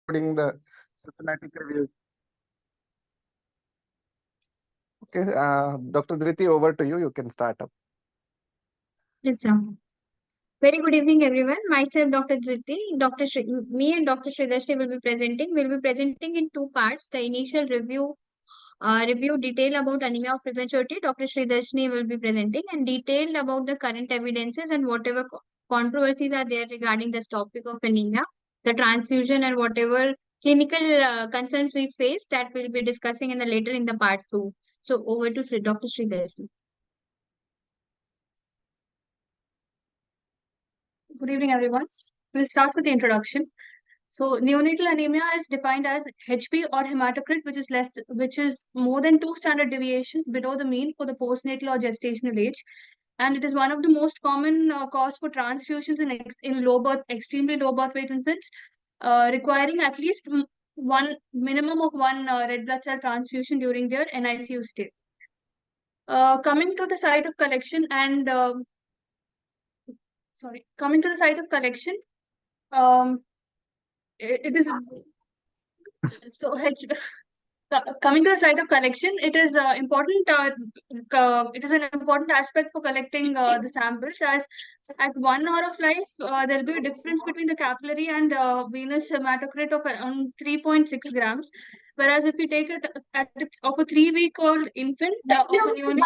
Putting the systematic review. Okay, Dr. Dhriti, over to you. You can start up. Yes, sir. Very good evening, everyone. Myself, Dr. Dhriti, me and Dr. Sridharshri will be presenting. We'll be presenting in two parts. The initial review detail about anemia of prematurity. Dr. Sridharshni will be presenting, and detailed about the current evidences and whatever controversies are there regarding this topic of anemia, the transfusion, and whatever clinical concerns we face that we'll be discussing in the later in the part two. So over to Dr. Sridharshni. Good evening, everyone. We'll start with the introduction. So, neonatal anemia is defined as HB or hematocrit, which is more than 2 standard deviations below the mean for the postnatal or gestational age, and it is one of the most common cause for transfusions in extremely low birth weight infants, requiring at least one minimum of one red blood cell transfusion during their NICU stay. Coming to the site of collection coming to the site of collection, it is so coming to the site of collection, it is important. It is an important aspect for collecting the samples, as at 1 hour of life there will be a difference between the capillary and venous hematocrit of around 3.6 grams, whereas if you take it of a 3-week-old infant of a neonate,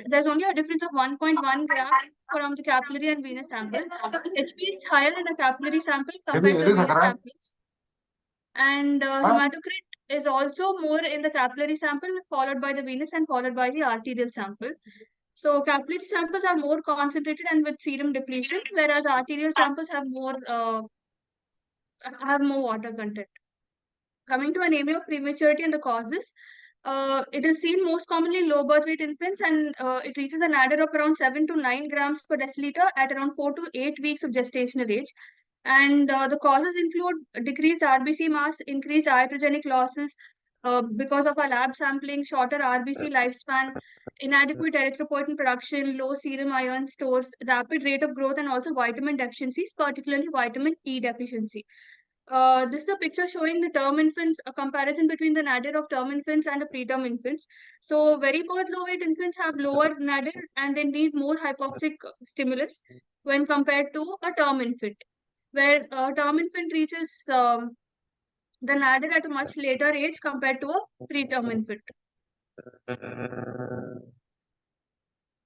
there's only a difference of 1.1 gram from the capillary and venous sample. HB is higher in a capillary sample compared to venous samples, and hematocrit is also more in the capillary sample, followed by the venous and followed by the arterial sample. So capillary samples are more concentrated and with serum depletion, whereas arterial samples have more water content. Coming to anemia of prematurity and the causes, it is seen most commonly in low birth weight infants, and it reaches an adder of around 7 to 9 grams per deciliter at around 4 to 8 weeks of gestational age. And the causes include decreased RBC mass, increased iatrogenic losses because of our lab sampling, shorter RBC lifespan, inadequate erythropoetin production, low serum iron stores, rapid rate of growth, and also vitamin deficiencies, particularly vitamin E deficiency. This is a picture showing the term infants, a comparison between the nadir of term infants and the preterm infants. So very birth low weight infants have lower nadir and they need more hypoxic stimulus when compared to a term infant, where a term infant reaches the nadir at a much later age compared to a preterm infant.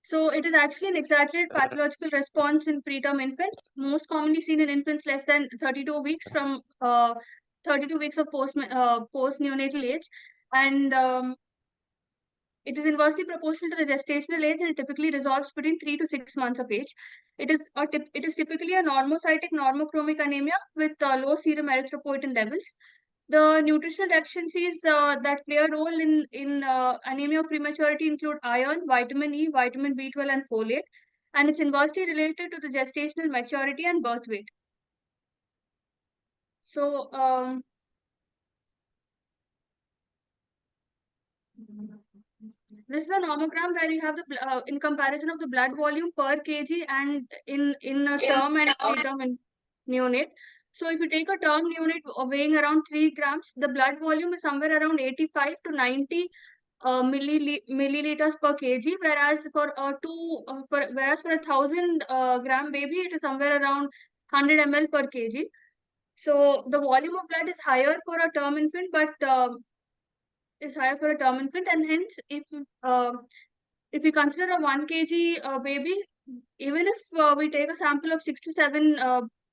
So it is actually an exaggerated pathological response in preterm infant, most commonly seen in infants less than 32 weeks from 32 weeks of post neonatal age, and it is inversely proportional to the gestational age, and it typically resolves between 3 to 6 months of age. It is typically a normocytic normochromic anemia with low serum erythropoetin levels. The nutritional deficiencies that play a role in anemia of prematurity include iron, vitamin E, vitamin B12, and folate, and it's inversely related to the gestational maturity and birth weight. So, this is a nomogram where you have the in comparison of the blood volume per kg and in a term and preterm and neonate. So if you take a term neonate weighing around 3 grams, the blood volume is somewhere around 85 to 90 milliliters per kg, whereas for a 1,000 gram baby, it is somewhere around 100 ml per kg. So the volume of blood is higher for a term infant, but and hence if you consider a 1 kg baby, even if we take a sample of 6 to 7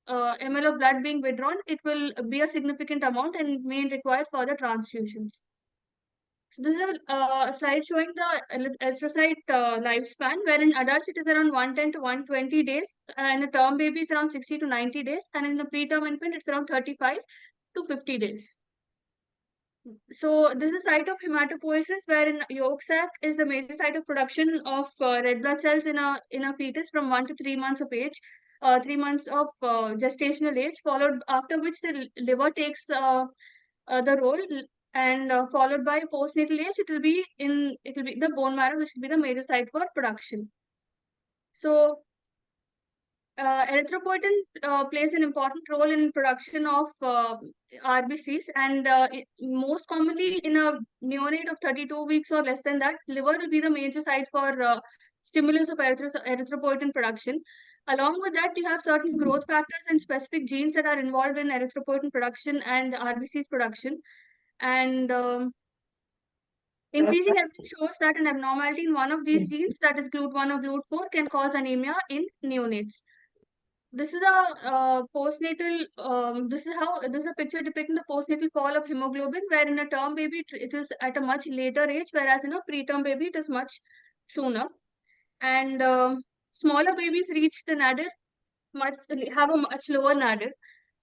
ml of blood being withdrawn, it will be a significant amount and may require further transfusions. So this is a slide showing the erythrocyte lifespan, where in adults it is around 110 to 120 days, in a term baby it's around 60 to 90 days, and in a preterm infant it's around 35 to 50 days. So this is a site of hematopoiesis, wherein yolk sac is the major site of production of red blood cells in a fetus from 1 to 3 months of age, 3 months of gestational age, followed after which the liver takes the role, and followed by postnatal age, it will be the bone marrow, which will be the major site for production. So Erythropoetin plays an important role in production of RBCs, and most commonly in a neonate of 32 weeks or less than that, liver will be the major site for stimulus of erythropoietin production. Along with that, you have certain growth factors and specific genes that are involved in erythropoietin production and RBCs production. And increasing evidence shows that an abnormality in one of these genes, that is GLUT1 or GLUT4, can cause anemia in neonates. This is a postnatal. This is a picture depicting the postnatal fall of hemoglobin, where in a term baby it is at a much later age, whereas in a preterm baby it is much sooner. And smaller babies reach the nadir have a much lower nadir.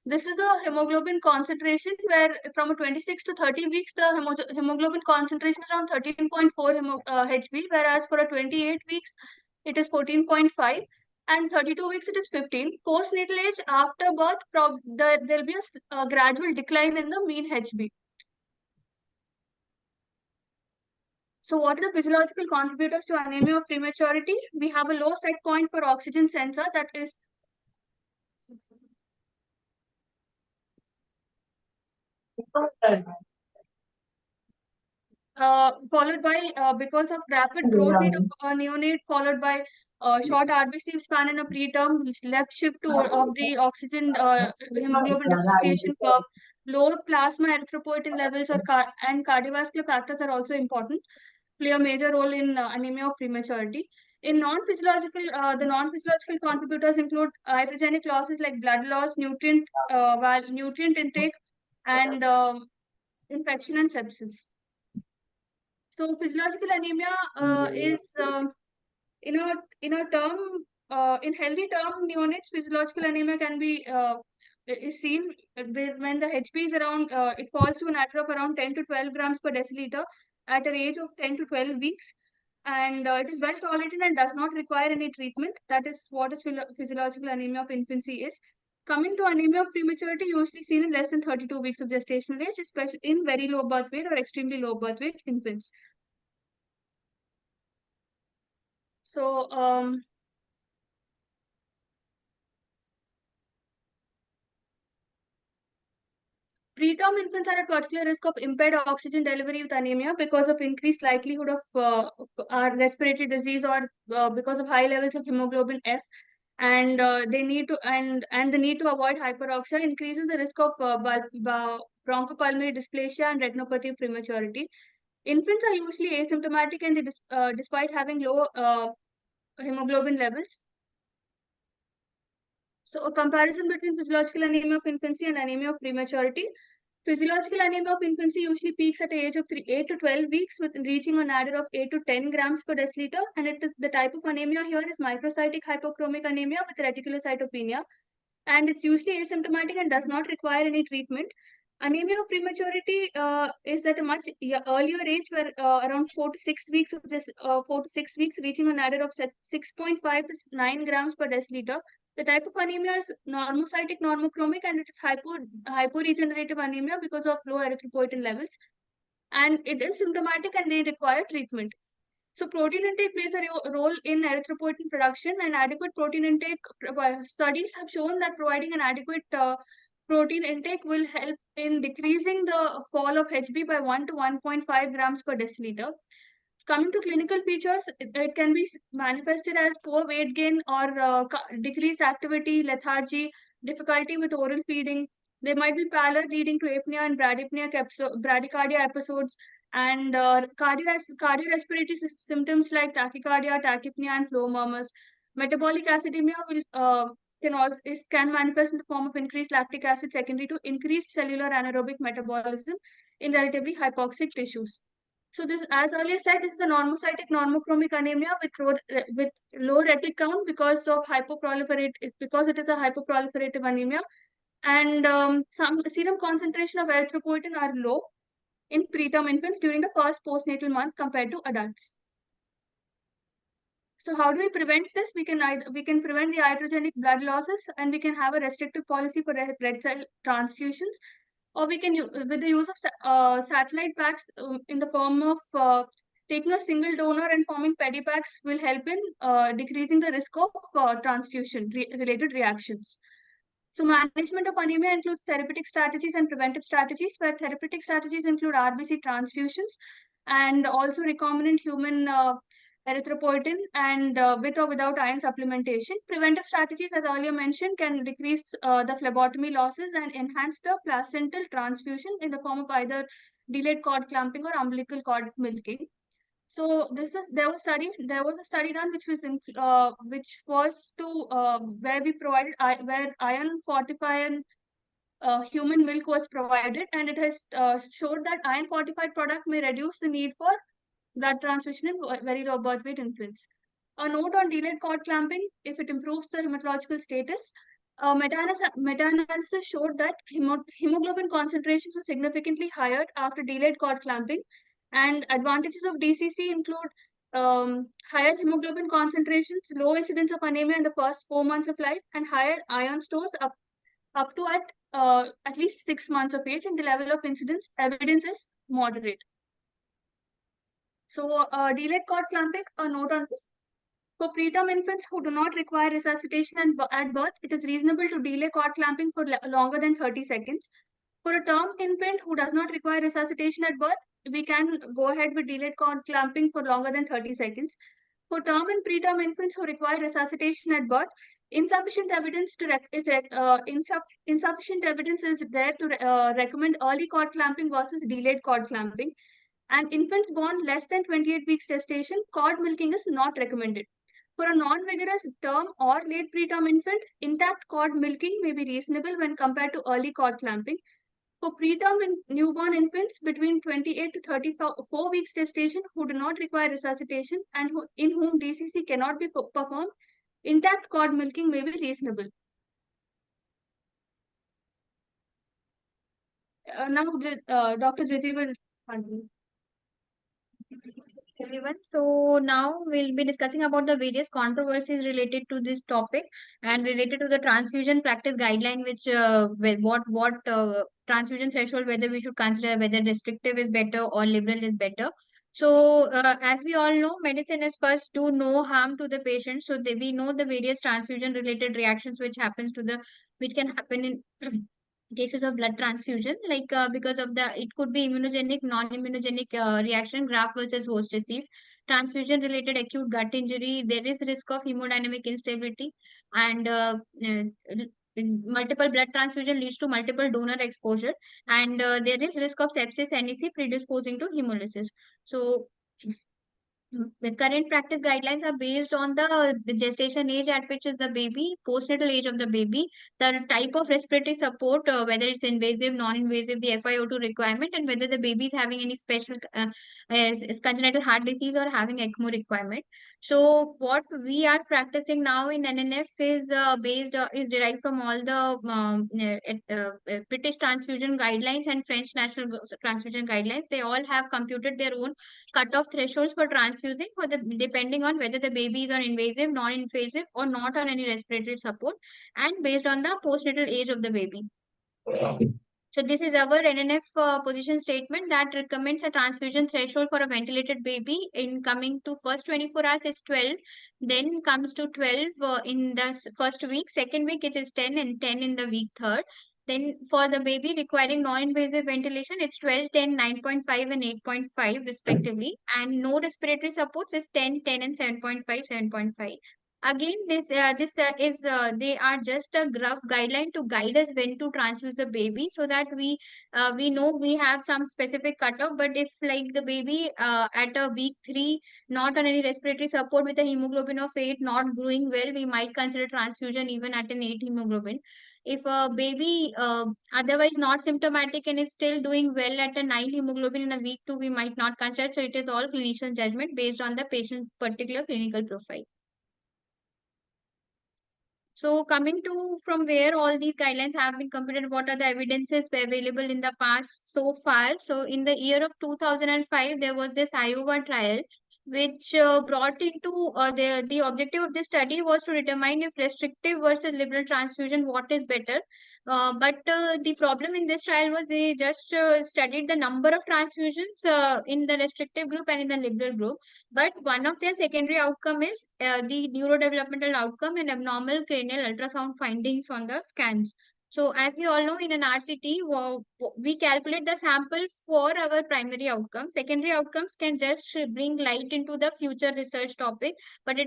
This is the hemoglobin concentration, where from a 26 to 30 weeks, the hemoglobin concentration is around 13.4 Hb, whereas for a 28 weeks, it is 14.5, and 32 weeks, it is 15. Postnatal age, after birth, there will be a gradual decline in the mean Hb. So what are the physiological contributors to anemia of prematurity? We have a low set point for oxygen sensor, that is followed by because of rapid growth rate of a neonate, followed by short RBC span in a preterm, left shift to of the oxygen hemoglobin dissociation curve, low plasma erythropoietin levels and cardiovascular factors are also important, play a major role in anemia of prematurity. In non-physiological, the non-physiological contributors include iatrogenic losses like blood loss, nutrient intake, and infection and sepsis. So physiological anemia is in a term in healthy term neonates, physiological anemia can be is seen when the HB is around it falls to an nadir of around 10 to 12 grams per deciliter at an age of 10 to 12 weeks, and it is well tolerated and does not require any treatment. That is what is physiological anemia of infancy is. Coming to anemia of prematurity, usually seen in less than 32 weeks of gestational age, especially in very low birth weight or extremely low birth weight infants. So, preterm infants are at particular risk of impaired oxygen delivery with anemia because of increased likelihood of respiratory disease or because of high levels of hemoglobin F, and they need to and the need to avoid hyperoxia increases the risk of bronchopulmonary dysplasia and retinopathy of prematurity. Infants are usually asymptomatic and they despite having low hemoglobin levels. So a comparison between physiological anemia of infancy and anemia of prematurity. Physiological anemia of infancy usually peaks at the age of 8 to 12 weeks, with reaching a nadir of 8 to 10 grams per deciliter. And it is the type of anemia here is microcytic hypochromic anemia with reticulocytopenia. And it's usually asymptomatic and does not require any treatment. Anemia of prematurity is at a much earlier age, where around 4 to 6 weeks of just 4 to 6 weeks, reaching a nadir of 6.5 to 9 grams per deciliter. The type of anemia is normocytic normochromic, and it is hyporegenerative anemia because of low erythropoietin levels. And it is symptomatic and they require treatment. So protein intake plays a role in erythropoietin production, and adequate protein intake studies have shown that providing an adequate protein intake will help in decreasing the fall of HB by 1 to 1.5 grams per deciliter. Coming to clinical features, it can be manifested as poor weight gain or decreased activity, lethargy, difficulty with oral feeding. There might be pallor leading to apnea and bradycardia episodes, and cardiorespiratory symptoms like tachycardia, tachypnea, and flow murmurs. Metabolic acidemia can manifest in the form of increased lactic acid secondary to increased cellular anaerobic metabolism in relatively hypoxic tissues. So this, as earlier said, this is a normocytic normochromic anemia with low retic count because of because it is a hypoproliferative anemia, and some serum concentration of erythropoietin are low in preterm infants during the first postnatal month compared to adults. So how do we prevent this? We can prevent the iatrogenic blood losses, and we can have a restrictive policy for red cell transfusions, or we can with the use of satellite packs in the form of taking a single donor and forming pedipacks will help in decreasing the risk of transfusion-related reactions. So management of anemia includes therapeutic strategies and preventive strategies, where therapeutic strategies include RBC transfusions and also recombinant human erythropoetin and with or without iron supplementation. Preventive strategies, as earlier mentioned, can decrease the phlebotomy losses and enhance the placental transfusion in the form of either delayed cord clamping or umbilical cord milking. So there was a study done which was to where we provided where iron fortified human milk was provided, and it has showed that iron fortified product may reduce the need for blood transfusion in very low birth weight infants. A note on delayed cord clamping: if it improves the hematological status, meta-analysis showed that hemoglobin concentrations were significantly higher after delayed cord clamping, and advantages of DCC include higher hemoglobin concentrations, low incidence of anemia in the first 4 months of life, and higher iron stores up to at least 6 months of age, and the level of evidence is moderate. So, delayed cord clamping, a note on this. For preterm infants who do not require resuscitation at birth, it is reasonable to delay cord clamping for longer than 30 seconds. For a term infant who does not require resuscitation at birth, we can go ahead with delayed cord clamping for longer than 30 seconds. For term and preterm infants who require resuscitation at birth, insufficient evidence is there to recommend early cord clamping versus delayed cord clamping. And infants born less than 28 weeks gestation, cord milking is not recommended. For a non-vigorous term or late preterm infant, intact cord milking may be reasonable when compared to early cord clamping. For preterm and newborn infants between 28 to 34 weeks gestation who do not require resuscitation and in whom DCC cannot be performed, intact cord milking may be reasonable. Now, Dr. Jyoti will continue. Everyone. So now we'll be discussing about the various controversies related to this topic and related to the transfusion practice guideline, which what transfusion threshold, whether we should consider whether restrictive is better or liberal is better. So as we all know, medicine is first do no harm to the patient. So we know the various transfusion related reactions which can happen in cases of blood transfusion, like because of it could be immunogenic, non-immunogenic reaction, graft versus host disease, transfusion related acute gut injury. There is risk of hemodynamic instability, and multiple blood transfusion leads to multiple donor exposure, and there is risk of sepsis, NEC predisposing to hemolysis. So the current practice guidelines are based on the gestation age at which is the baby, postnatal age of the baby, the type of respiratory support, whether it's invasive, non-invasive, the FiO2 requirement, and whether the baby is having any special congenital heart disease or having ECMO requirement. So what we are practicing now in NNF is is derived from all the British transfusion guidelines and French national transfusion guidelines. They all have computed their own cutoff thresholds for transfusing depending on whether the baby is on invasive, non-invasive, or not on any respiratory support, and based on the postnatal age of the baby. So this is our NNF position statement that recommends a transfusion threshold for a ventilated baby in coming to first 24 hours is 12, then comes to 12 in the first week, second week it is 10, and 10 in the week third. Then for the baby requiring non-invasive ventilation, it's 12, 10, 9.5 and 8.5 respectively. And no respiratory supports is 10, 10 and 7.5, 7.5. Again, they are just a rough guideline to guide us when to transfuse the baby, so that we know we have some specific cutoff. But if like the baby at a week 3 not on any respiratory support with a hemoglobin of 8 not growing well, we might consider transfusion even at an 8 hemoglobin. If a baby otherwise not symptomatic and is still doing well at a 9 hemoglobin in a week 2, we might not consider. So it is all clinician judgment based on the patient's particular clinical profile. So coming to from where all these guidelines have been computed, what are the evidences available in the past so far? So in the year of 2005, there was this Iowa trial which brought into the objective of this study was to determine if restrictive versus liberal transfusion, what is better. But the problem in this trial was they just studied the number of transfusions in the restrictive group and in the liberal group. But one of their secondary outcome is the neurodevelopmental outcome and abnormal cranial ultrasound findings on the scans. So as we all know, in an RCT, we calculate the sample for our primary outcome. Secondary outcomes can just bring light into the future research topic, but uh,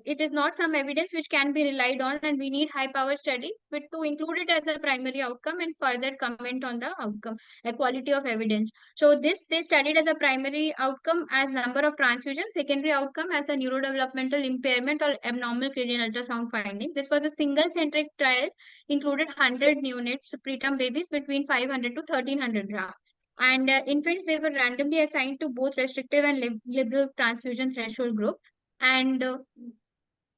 it is not some evidence which can be relied on, and we need high power study with to include it as a primary outcome and further comment on the outcome, the quality of evidence. So this they studied as a primary outcome as number of transfusions, secondary outcome as the neurodevelopmental impairment or abnormal cranial ultrasound finding. This was a single centric trial, included 100 neonates, preterm babies between 500 to 1300 grams. And infants, they were randomly assigned to both restrictive and liberal transfusion threshold group. And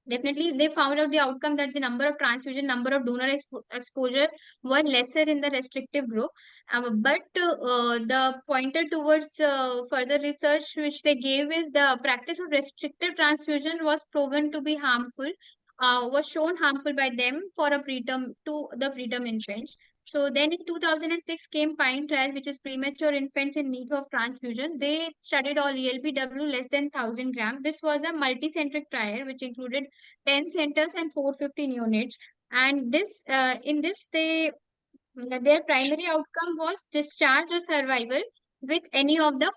definitely, they found out the outcome that the number of transfusion, number of donor exposure were lesser in the restrictive group. But the pointer towards further research which they gave is the practice of restrictive transfusion was proven to be harmful, was shown harmful by them for a preterm to the preterm infants. So then in 2006 came PINE trial, which is premature infants in need of transfusion. They studied all ELBW less than 1000 grams. This was a multicentric trial which included 10 centers and 450 neonates. And in this, their primary outcome was discharge or survival with any of the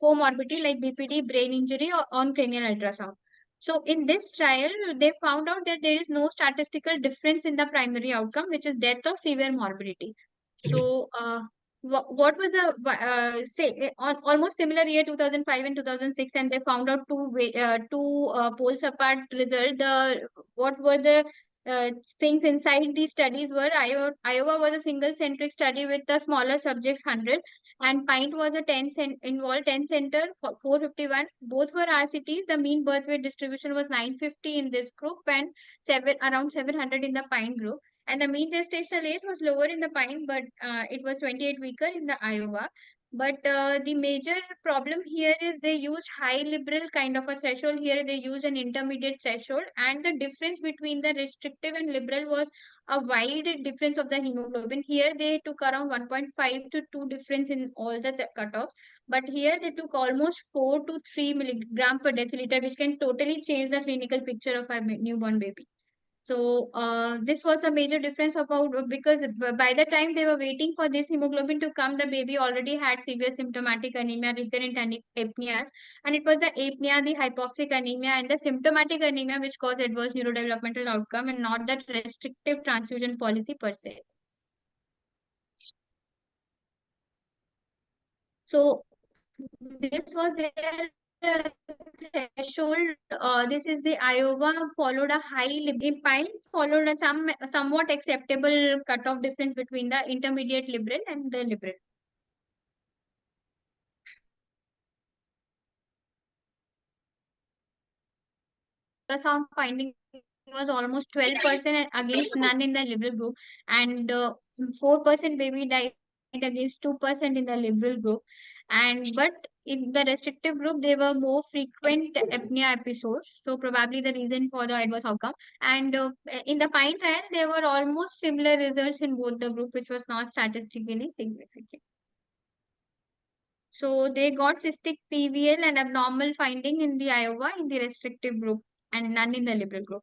comorbidity like BPD, brain injury, or on cranial ultrasound. So in this trial, they found out that there is no statistical difference in the primary outcome, which is death or severe morbidity. So what was the say on almost similar year 2005 and 2006, and they found out two polls apart result. The what were the things inside these studies were Iowa was a single centric study with the smaller subjects 100, and Pint was a involved 10 center 451. Both were RCTs. The mean birth weight distribution was 950 in this group and around 700 in the Pint group. And the mean gestational age was lower in the Pine, but it was 28 weaker in the Iowa. But the major problem here is they use high liberal kind of a threshold. Here they use an intermediate threshold, and the difference between the restrictive and liberal was a wide difference of the hemoglobin. Here they took around 1.5 to 2 difference in all the cutoffs, but here they took almost 4 to 3 milligram per deciliter, which can totally change the clinical picture of our newborn baby. So this was a major difference about because by the time they were waiting for this hemoglobin to come, the baby already had severe symptomatic anemia, recurrent apneas, and it was the apnea, the hypoxic anemia, and the symptomatic anemia which caused adverse neurodevelopmental outcome, and not that restrictive transfusion policy per se. So this was their threshold. This is the Iowa followed a high Pine followed a somewhat acceptable cutoff difference between the intermediate liberal and the liberal. Ultrasound finding was almost 12% against none in the liberal group, and 4% baby died against 2% in the liberal group. And but in the restrictive group, there were more frequent apnea episodes, so probably the reason for the adverse outcome. And in the Pine trial, there were almost similar results in both the group, which was not statistically significant. So they got cystic PVL and abnormal finding in the Iowa in the restrictive group and none in the liberal group.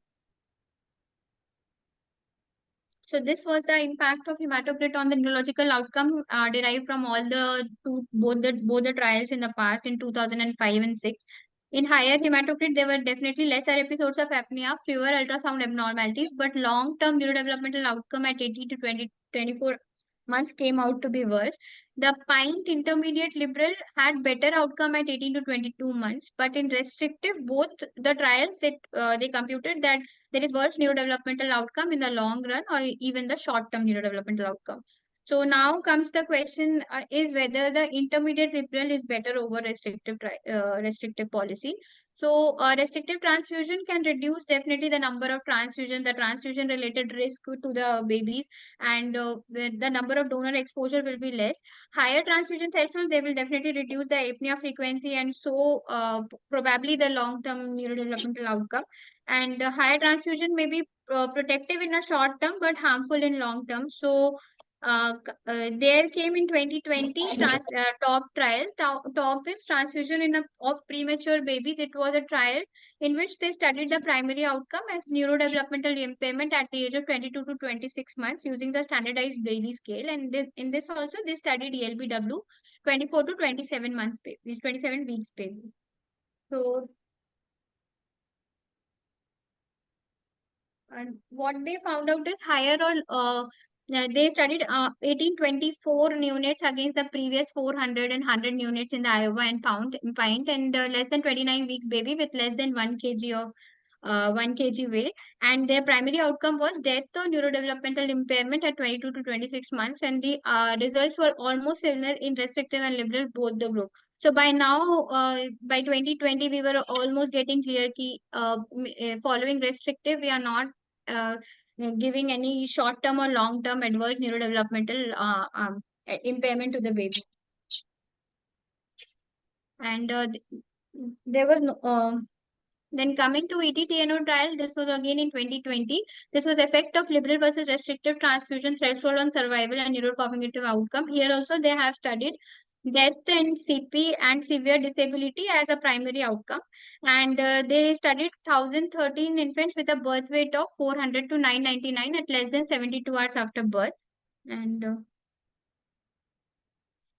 So this was the impact of hematocrit on the neurological outcome derived from all the both the trials in the past in 2005 and 6. In higher hematocrit, there were definitely lesser episodes of apnea, fewer ultrasound abnormalities, but long-term neurodevelopmental outcome at 18 to 24 months came out to be worse. The Pint intermediate liberal had better outcome at 18 to 22 months, but in restrictive, both the trials that they computed that there is worse neurodevelopmental outcome in the long run or even the short-term neurodevelopmental outcome. So now comes the question is whether the intermediate liberal is better over restrictive policy. So restrictive transfusion can reduce definitely the number of transfusion, the transfusion related risk to the babies, and the number of donor exposure will be less. Higher transfusion threshold, they will definitely reduce the apnea frequency, and so probably the long term neurodevelopmental outcome. And higher transfusion may be protective in a short term but harmful in long term. So there came in 2020 top trial, top is transfusion of premature babies. It was a trial in which they studied the primary outcome as neurodevelopmental impairment at the age of 22 to 26 months using the standardized Bailey scale. And in this also they studied ELBW 24 to 27 months baby, 27 weeks baby. So and what they found out is higher or they studied 1824 neonates against the previous 400 and 100 neonates in the Iowa and Pint, and less than 29 weeks baby with less than 1 kg of 1 kg weight, and their primary outcome was death or neurodevelopmental impairment at 22 to 26 months, and the results were almost similar in restrictive and liberal both the group. So by now, by 2020, we were almost getting clear key following restrictive, we are not uh, giving any short-term or long-term adverse neurodevelopmental impairment to the baby. And there was no, then coming to ETTNO trial, this was again in 2020. This was effect of liberal versus restrictive transfusion threshold on survival and neurocognitive outcome. Here also they have studied death and CP and severe disability as a primary outcome. And they studied 1,013 infants with a birth weight of 400 to 999 at less than 72 hours after birth. And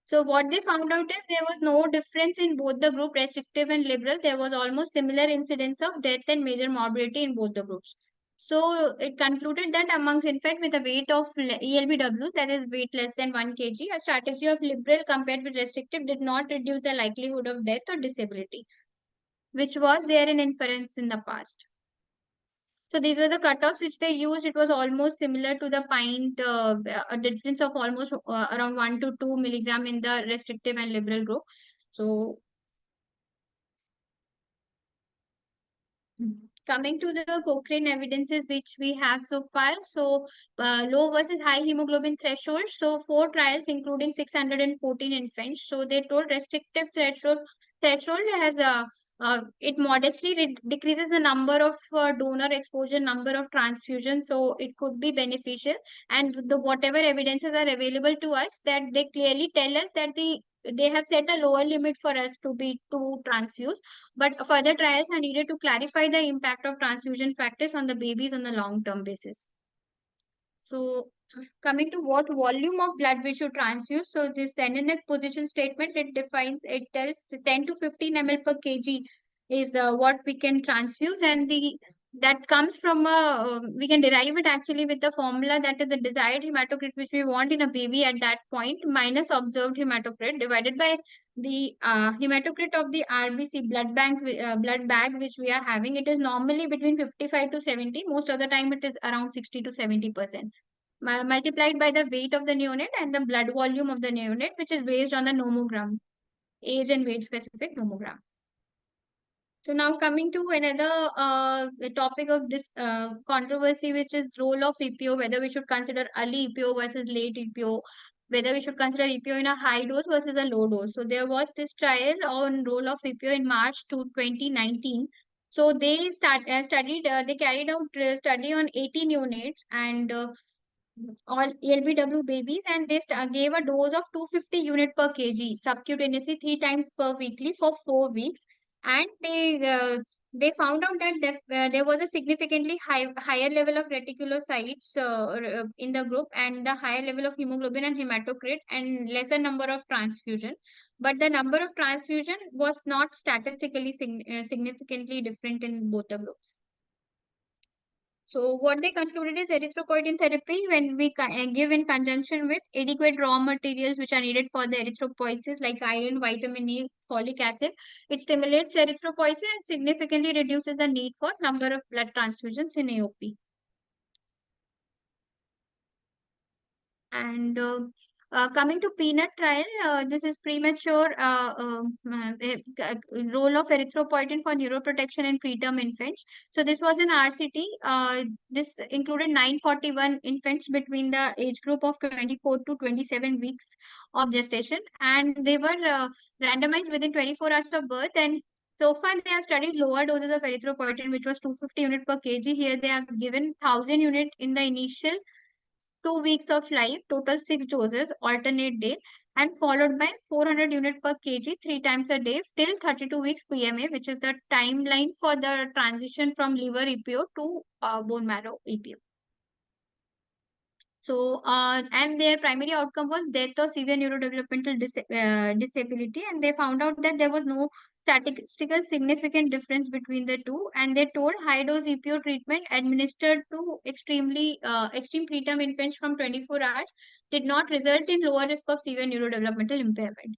so what they found out is there was no difference in both the group, restrictive and liberal. There was almost similar incidence of death and major morbidity in both the groups. So it concluded that amongst infant with a weight of ELBW, that is weight less than 1 kg, a strategy of liberal compared with restrictive did not reduce the likelihood of death or disability, which was there in inference in the past. So these were the cutoffs which they used. It was almost similar to the pint, a difference of almost around 1 to 2 milligram in the restrictive and liberal group. So coming to the Cochrane evidences which we have so far. So low versus high hemoglobin threshold. So 4 trials including 614 infants. So they told restrictive threshold has a it modestly decreases the number of donor exposure, number of transfusions, so it could be beneficial. And the whatever evidences are available to us, that they clearly tell us that they have set a lower limit for us to transfuse, but further trials are needed to clarify the impact of transfusion practice on the babies on the long term basis. So coming to what volume of blood we should transfuse. So this NNF position statement, it tells 10 to 15 ml per kg is what we can transfuse, and that comes from we can derive it actually with the formula, that is the desired hematocrit which we want in a baby at that point minus observed hematocrit divided by the hematocrit of the RBC blood bag which we are having. It is normally between 55 to 70. Most of the time it is around 60 to 70%. Multiplied by the weight of the neonate and the blood volume of the neonate, which is based on the nomogram, age and weight specific nomogram. So now coming to another topic of this controversy, which is role of EPO, whether we should consider early EPO versus late EPO, whether we should consider EPO in a high dose versus a low dose. So there was this trial on role of EPO in March 2019. So they they carried out a study on 18 units and all ELBW babies, and they gave a dose of 250 unit per kg subcutaneously 3 times per weekly for 4 weeks, and they found out that there was a significantly higher level of reticulocytes in the group, and the higher level of hemoglobin and hematocrit, and lesser number of transfusion, but the number of transfusion was not statistically significantly different in both the groups. So what they concluded is erythropoetin therapy, when we give in conjunction with adequate raw materials which are needed for the erythropoiesis like iron, vitamin E, folic acid, it stimulates erythropoiesis and significantly reduces the need for number of blood transfusions in AOP. And Coming to peanut trial, this is premature role of erythropoetin for neuroprotection in preterm infants. So this was an RCT. This included 941 infants between the age group of 24 to 27 weeks of gestation, and they were randomized within 24 hours of birth. And so far, they have studied lower doses of erythropoetin, which was 250 unit per kg. Here, they have given 1000 unit in the initial 2 weeks of life, total 6 doses, alternate day, and followed by 400 unit per kg 3 times a day till 32 weeks PMA, which is the timeline for the transition from liver EPO to bone marrow EPO. So, and their primary outcome was death or severe neurodevelopmental disability, and they found out that there was no statistical significant difference between the two, and they told high dose EPO treatment administered to extreme preterm infants from 24 hours did not result in lower risk of severe neurodevelopmental impairment.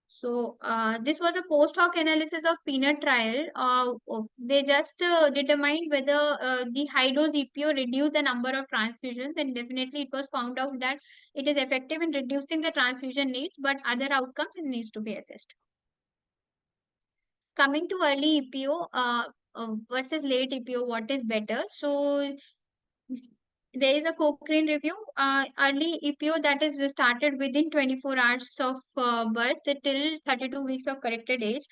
So this was a post hoc analysis of peanut trial. They just determined whether the high dose EPO reduced the number of transfusions, and definitely it was found out that it is effective in reducing the transfusion needs, but other outcomes needs to be assessed. Coming to early EPO versus late EPO, what is better? So there is a Cochrane review. Early EPO, that is started within 24 hours of birth till 32 weeks of corrected age.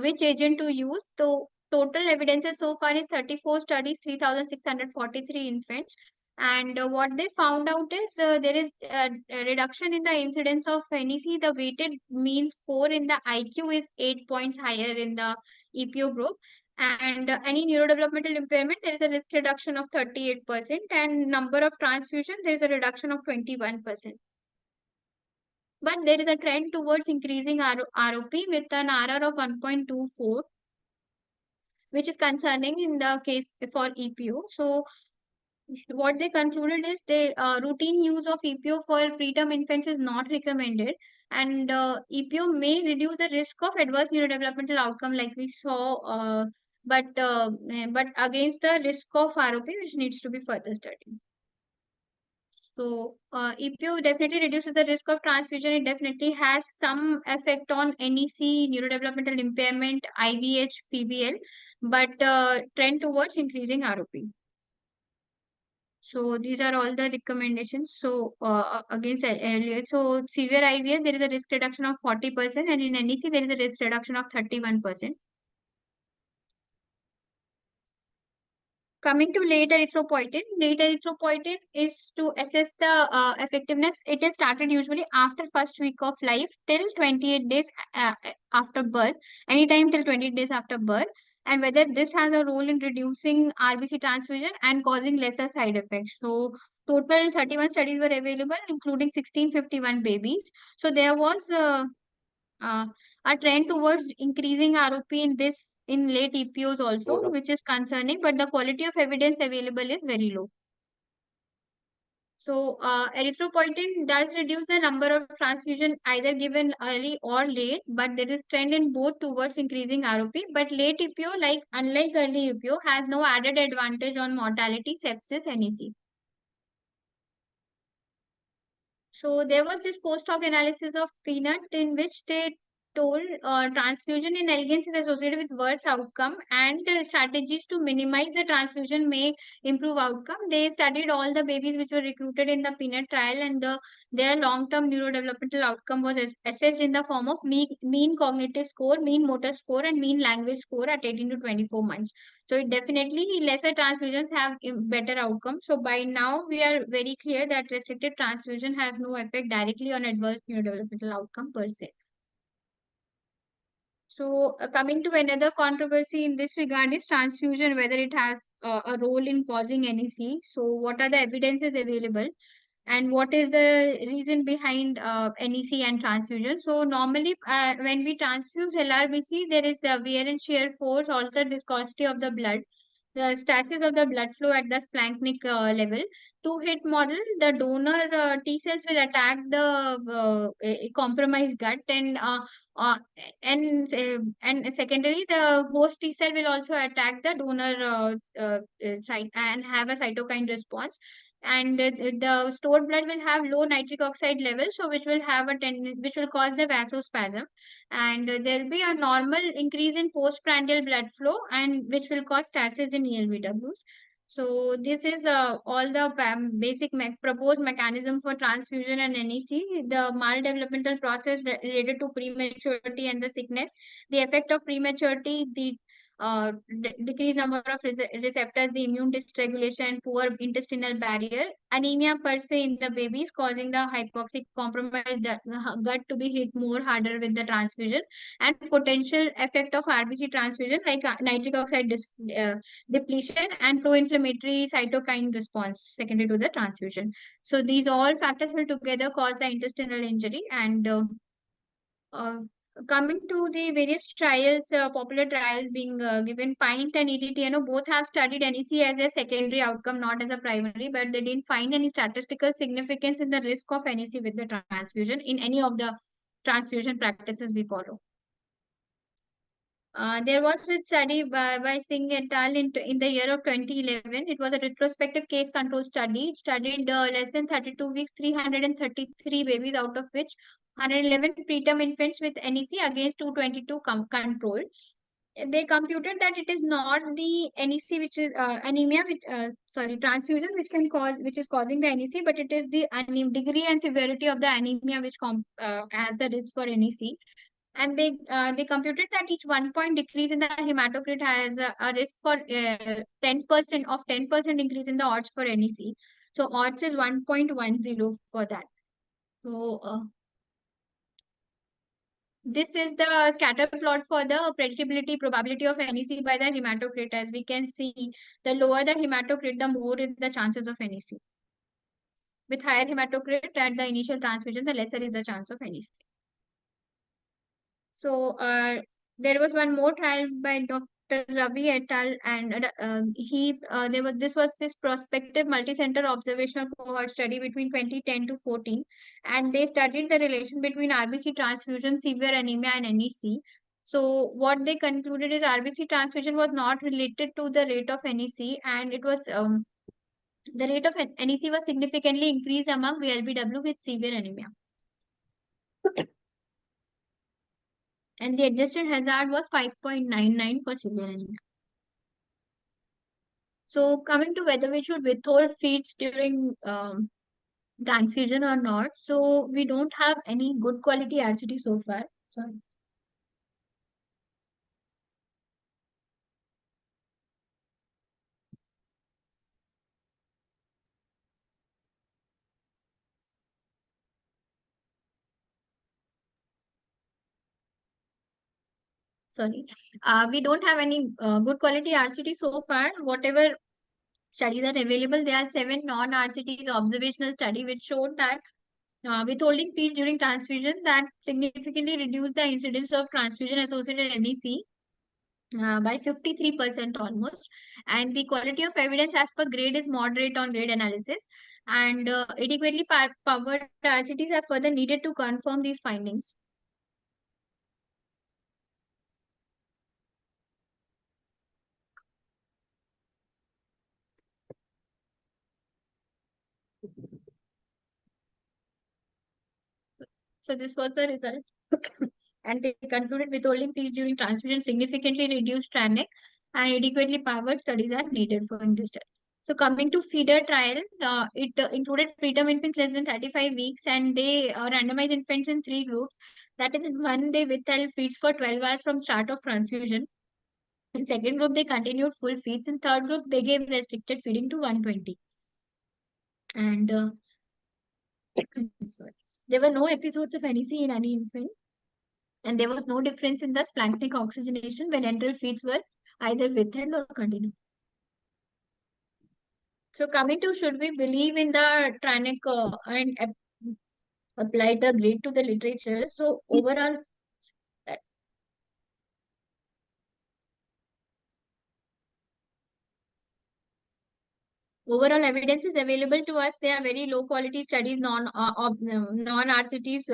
Which agent to use? So total evidences so far is 34 studies, 3,643 infants. And what they found out is there is a reduction in the incidence of NEC. The weighted mean score in the IQ is 8 points higher in the EPO group. And any neurodevelopmental impairment, there is a risk reduction of 38%, and number of transfusion, there is a reduction of 21%. But there is a trend towards increasing ROP with an RR of 1.24, which is concerning in the case for EPO. So what they concluded is the routine use of EPO for preterm infants is not recommended, and EPO may reduce the risk of adverse neurodevelopmental outcome like we saw, but against the risk of ROP, which needs to be further studied. So EPO definitely reduces the risk of transfusion. It definitely has some effect on NEC, neurodevelopmental impairment, IVH, PBL, but trend towards increasing ROP. So these are all the recommendations. So against earlier, so severe IVF, there is a risk reduction of 40%, and in NEC, there is a risk reduction of 31%. Coming to late erythropoietin is to assess the effectiveness. It is started usually after first week of life till 28 days after birth, anytime till 28 days after birth, and whether this has a role in reducing RBC transfusion and causing lesser side effects. So total 31 studies were available, including 1651 babies. So there was a trend towards increasing ROP in late EPOs also, which is concerning, but the quality of evidence available is very low. So erythropoietin does reduce the number of transfusion either given early or late, but there is trend in both towards increasing ROP. But late EPO, unlike early EPO, has no added advantage on mortality, sepsis, NEC. So there was this post hoc analysis of peanut in which they told transfusion in elegance is associated with worse outcome, and strategies to minimize the transfusion may improve outcome. They studied all the babies which were recruited in the peanut trial, and their long-term neurodevelopmental outcome was assessed in the form of mean cognitive score, mean motor score, and mean language score at 18 to 24 months. So it definitely lesser transfusions have better outcomes. So by now we are very clear that restricted transfusion has no effect directly on adverse neurodevelopmental outcome per se. So coming to another controversy in this regard is transfusion, whether it has a role in causing NEC. So what are the evidences available? And what is the reason behind NEC and transfusion? So normally when we transfuse LRBC, there is a wear and shear force, also viscosity of the blood, the stasis of the blood flow at the splanchnic level. Two-hit model, the donor T cells will attack the compromised gut, uh, and secondary, the host T cell will also attack the donor site and have a cytokine response. and the stored blood will have low nitric oxide level, so which will have which will cause the vasospasm, and there will be a normal increase in postprandial blood flow, and which will cause stasis in ELBWs. So this is all the basic proposed mechanism for transfusion and NEC, the maldevelopmental process related to prematurity and the sickness, the effect of prematurity, the decreased number of receptors, the immune dysregulation, poor intestinal barrier, anemia per se in the babies, causing the hypoxic compromised gut to be hit more harder with the transfusion, and potential effect of RBC transfusion like nitric oxide depletion and pro-inflammatory cytokine response secondary to the transfusion. So these all factors will together cause the intestinal injury, and uh, coming to the various trials, popular trials being given, PINT and ETTNO both have studied NEC as a secondary outcome, not as a primary, but they didn't find any statistical significance in the risk of NEC with the transfusion in any of the transfusion practices we follow. There was a study by Singh et al. In the year of 2011. It was a retrospective case control study. It studied less than 32 weeks, 333 babies, out of which 111 preterm infants with NEC against 222 control. They computed that it is not the NEC which is anemia, which transfusion which is causing the NEC, but it is the degree and severity of the anemia which has the risk for NEC. And they computed that each 1 point decrease in the hematocrit has a risk for 10% increase in the odds for NEC. So odds is 1.10 for that. So this is the scatter plot for the predictability probability of NEC by the hematocrit. As we can see, the lower the hematocrit, the more is the chances of NEC. With higher hematocrit at the initial transfusion, the lesser is the chance of NEC. So there was one more trial by Dr. Ravi et al. And this was this prospective multicenter observational cohort study between 2010 to 14, and they studied the relation between RBC transfusion, severe anemia, and NEC. So what they concluded is RBC transfusion was not related to the rate of NEC, and it was the rate of NEC was significantly increased among VLBW with severe anemia. And the adjusted hazard was 5.99 for severe anemia. So coming to whether we should withhold feeds during transfusion or not. So we don't have any good quality RCT so far. We don't have any good quality RCT so far. Whatever studies are available, there are 7 non-RCTs observational study which showed that withholding feeds during transfusion that significantly reduced the incidence of transfusion associated NEC by 53% almost, and the quality of evidence as per grade is moderate on grade analysis, and adequately powered RCTs are further needed to confirm these findings. So this was the result. And they concluded withholding feeds during transfusion significantly reduced TRANEC, and adequately powered studies are needed for in this study. So coming to feeder trial, it included preterm infants less than 35 weeks, and they randomized infants in 3 groups. That is, in one they withheld feeds for 12 hours from start of transfusion. In second group, they continued full feeds. In third group, they gave restricted feeding to 120. And sorry, there were no episodes of NEC in any infant, and there was no difference in the splanchnic oxygenation when enteral feeds were either withheld or continued. So coming to, should we believe in the TRANEC and apply the grade to the literature? So overall evidence is available to us. They are very low quality studies, non-RCTs.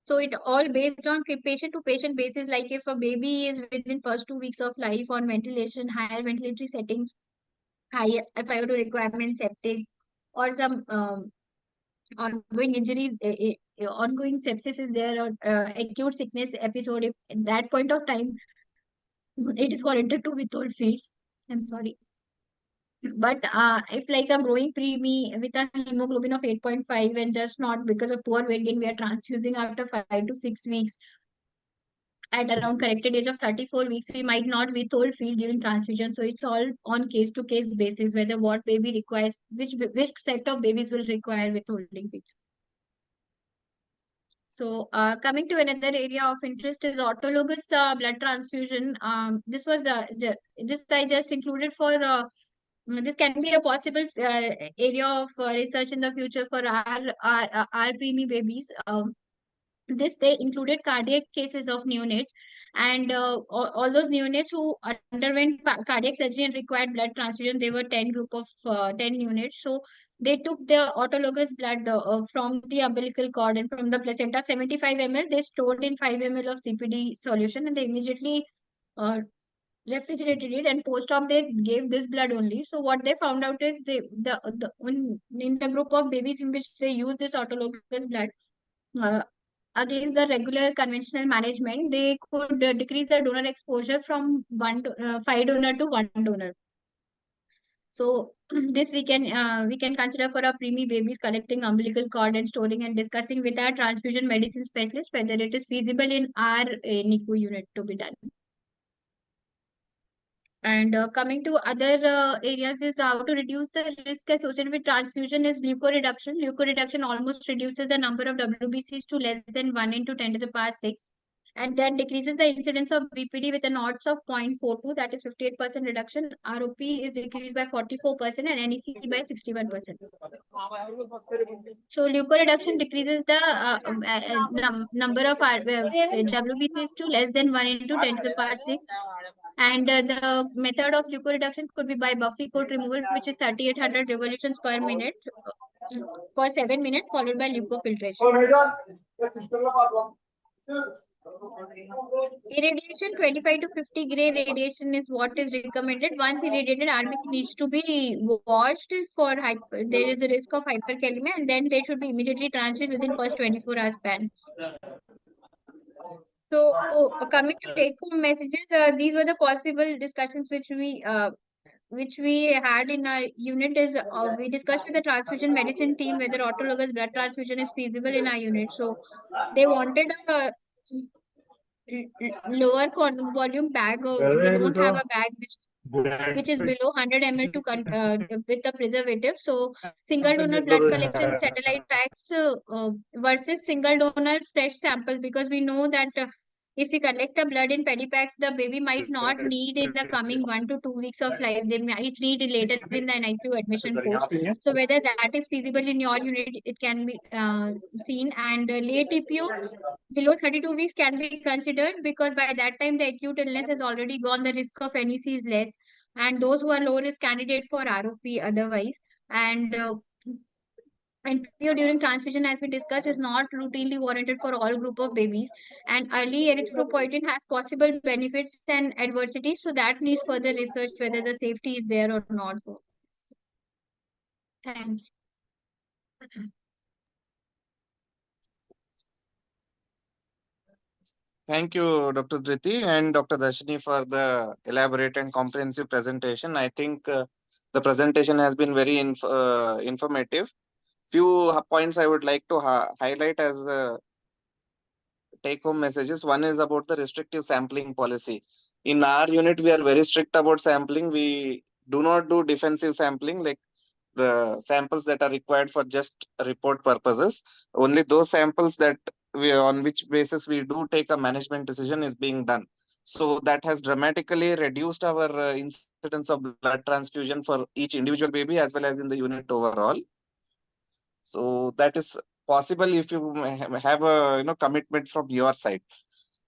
So it all based on patient to patient basis. Like if a baby is within first 2 weeks of life on ventilation, higher ventilatory settings, high FiO2 requirement, septic, or some ongoing injuries, ongoing sepsis is there, or acute sickness episode. If at that point of time it is warranted to withhold feeds. I'm sorry. But if like a growing preemie with a hemoglobin of 8.5 and just not because of poor weight gain, we are transfusing after 5 to 6 weeks at around corrected age of 34 weeks, we might not withhold feed during transfusion. So it's all on case to case basis whether what baby requires, which set of babies will require withholding feeds. So coming to another area of interest is autologous blood transfusion. This I just included for this can be a possible area of research in the future for our preemie babies. This they included cardiac cases of neonates, and all those neonates who underwent cardiac surgery and required blood transfusion. They were 10 group of 10 neonates. So they took the autologous blood from the umbilical cord and from the placenta, 75 ml. They stored in 5 ml of CPD solution, and they immediately uh, refrigerated it, and post-op they gave this blood only. So what they found out is in the group of babies in which they use this autologous blood, uh, against the regular conventional management, they could decrease the donor exposure from 5 donor to 1 donor. So this we can consider for our preemie babies collecting umbilical cord and storing and discussing with our transfusion medicine specialist whether it is feasible in our NICU unit to be done. And coming to other areas is how to reduce the risk associated with transfusion is leukoreduction. Leukoreduction almost reduces the number of WBCs to less than 1 into 10 to the power 6. And then decreases the incidence of BPD with an odds of 0.42, that is 58% reduction. ROP is decreased by 44% and NEC by 61%. So leukoreduction decreases the number of WBCs to less than 1 into 10 to the power 6. And the method of leukoreduction could be by Buffy coat removal, which is 3800 revolutions per minute for 7 minutes, followed by leukofiltration. Irradiation 25 to 50 gray radiation is what is recommended. Once irradiated, RBC needs to be watched for there is a risk of hyperkalemia, and then they should be immediately transferred within first 24 hours span. So coming to take home messages, these were the possible discussions which we had in our unit. Is we discussed with the transfusion medicine team whether autologous blood transfusion is feasible in our unit. So they wanted a lower volume bag. They don't have a bag which is below 100 ml to with the preservative. So single donor blood collection satellite bags versus single donor fresh samples, because we know that if we collect a blood in pedipacks, the baby might not need in the coming 1 to 2 weeks of life. They might need it later in the NICU admission course. So whether that is feasible in your unit, it can be seen. And late EPO below 32 weeks can be considered, because by that time the acute illness has already gone, the risk of NEC is less, and those who are low risk candidate for ROP otherwise. And NPO during transfusion, as we discussed, is not routinely warranted for all group of babies. And early erythropoetin has possible benefits and adversities, so that needs further research whether the safety is there or not. Thanks. Thank you, Dr. Dhriti and Dr. Darshini, for the elaborate and comprehensive presentation. I think the presentation has been very informative. Few points I would like to highlight as take-home messages. One is about the restrictive sampling policy. In our unit, we are very strict about sampling. We do not do defensive sampling, like the samples that are required for just report purposes. Only those samples that on which basis we do take a management decision is being done. So that has dramatically reduced our incidence of blood transfusion for each individual baby as well as in the unit overall. So that is possible if you have a commitment from your side.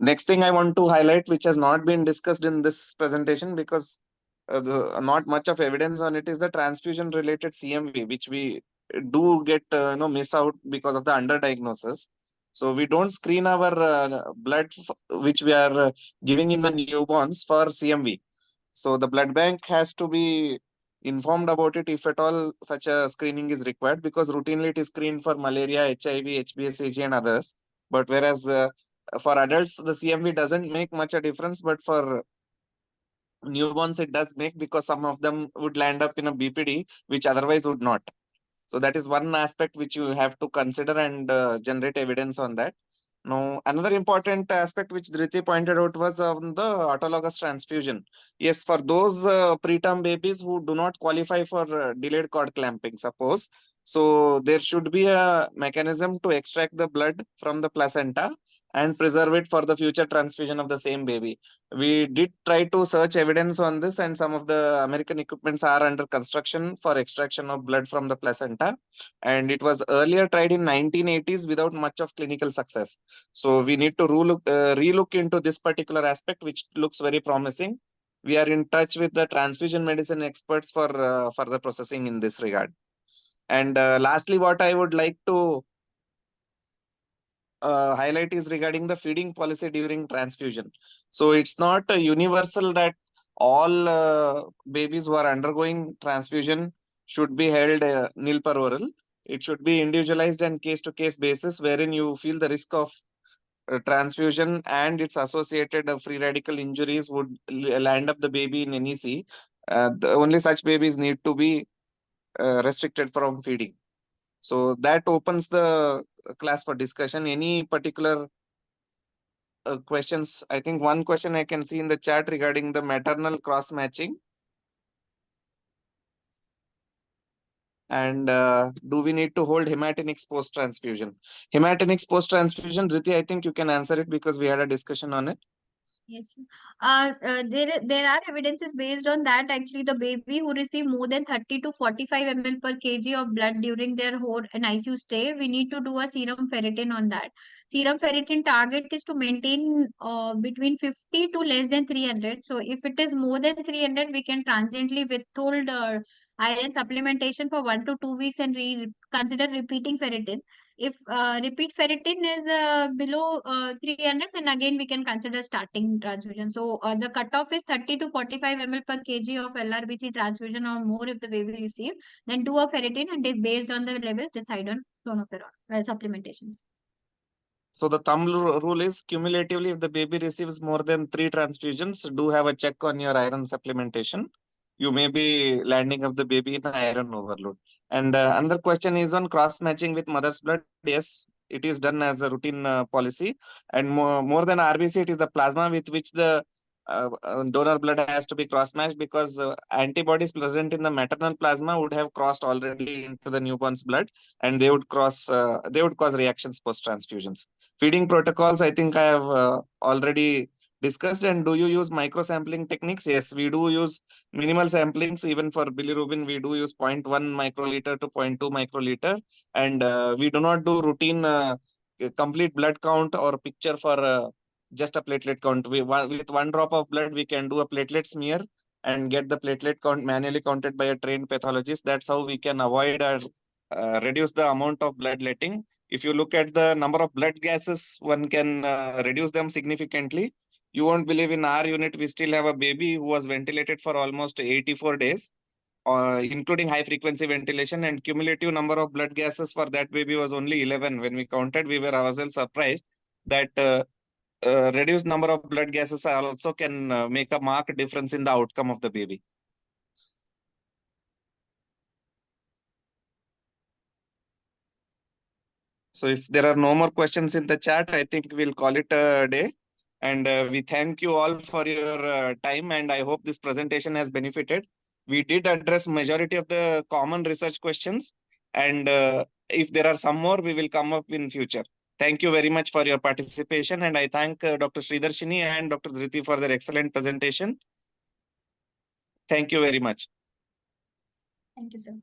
Next thing I want to highlight, which has not been discussed in this presentation because not much of evidence on it, is the transfusion related CMV, which we do get miss out because of the underdiagnosis. So we don't screen our blood which we are giving in the newborns for CMV. So the blood bank has to be informed about it if at all such a screening is required, because routinely it is screened for malaria, HIV, HBsAg and others. But whereas for adults, the CMV doesn't make much a difference, but for newborns it does make, because some of them would land up in a BPD, which otherwise would not. So that is one aspect which you have to consider and generate evidence on that. Now, another important aspect which Dhriti pointed out was on the autologous transfusion. Yes, for those preterm babies who do not qualify for delayed cord clamping, suppose, so there should be a mechanism to extract the blood from the placenta and preserve it for the future transfusion of the same baby. We did try to search evidence on this, and some of the American equipments are under construction for extraction of blood from the placenta. And it was earlier tried in 1980s without much of clinical success. So we need to relook into this particular aspect, which looks very promising. We are in touch with the transfusion medicine experts for further processing in this regard. And lastly, what I would like to highlight is regarding the feeding policy during transfusion. So it's not universal that all babies who are undergoing transfusion should be held nil per oral. It should be individualized and case to case basis, wherein you feel the risk of transfusion and its associated free radical injuries would land up the baby in NEC. Only such babies need to be restricted from feeding. So that opens the class for discussion. Any particular questions? I think one question I can see in the chat regarding the maternal cross matching. And do we need to hold hematinics post transfusion? Hematinics post transfusion, Dhriti, I think you can answer it because we had a discussion on it. Yes. There are evidences based on that. Actually, the baby who receive more than 30 to 45 ml per kg of blood during their whole ICU stay, we need to do a serum ferritin on that. Serum ferritin target is to maintain between 50 to less than 300. So if it is more than 300, we can transiently withhold iron supplementation for 1 to 2 weeks and consider repeating ferritin. If repeat ferritin is below 300, then again we can consider starting transfusion. So the cutoff is 30 to 45 ml per kg of LRBC transfusion or more if the baby received. Then do a ferritin and based on the levels decide on clonopherol supplementations. So the thumb rule is cumulatively, if the baby receives more than 3 transfusions, do have a check on your iron supplementation. You may be landing of the baby in iron overload. And another question is on cross matching with mother's blood. Yes, it is done as a routine policy. And more than RBC, it is the plasma with which the donor blood has to be cross matched, because antibodies present in the maternal plasma would have crossed already into the newborn's blood, and they would cause reactions post transfusions. Feeding protocols, I think I have already discussed. And do you use microsampling techniques? Yes, we do use minimal samplings. Even for bilirubin, we do use 0.1 microliter to 0.2 microliter. And we do not do routine complete blood count or picture for just a platelet count. With 1 drop of blood, we can do a platelet smear and get the platelet count manually counted by a trained pathologist. That's how we can avoid or reduce the amount of bloodletting. If you look at the number of blood gases, one can reduce them significantly. You won't believe, in our unit, we still have a baby who was ventilated for almost 84 days, including high frequency ventilation, and cumulative number of blood gases for that baby was only 11. When we counted, we were ourselves surprised that reduced number of blood gases also can make a marked difference in the outcome of the baby. So if there are no more questions in the chat, I think we'll call it a day. And we thank you all for your time, and I hope this presentation has benefited. We did address majority of the common research questions, and if there are some more, we will come up in future. Thank you very much for your participation, and I thank Dr. Sridarshini and Dr. Dhriti for their excellent presentation. Thank you very much. Thank you, sir.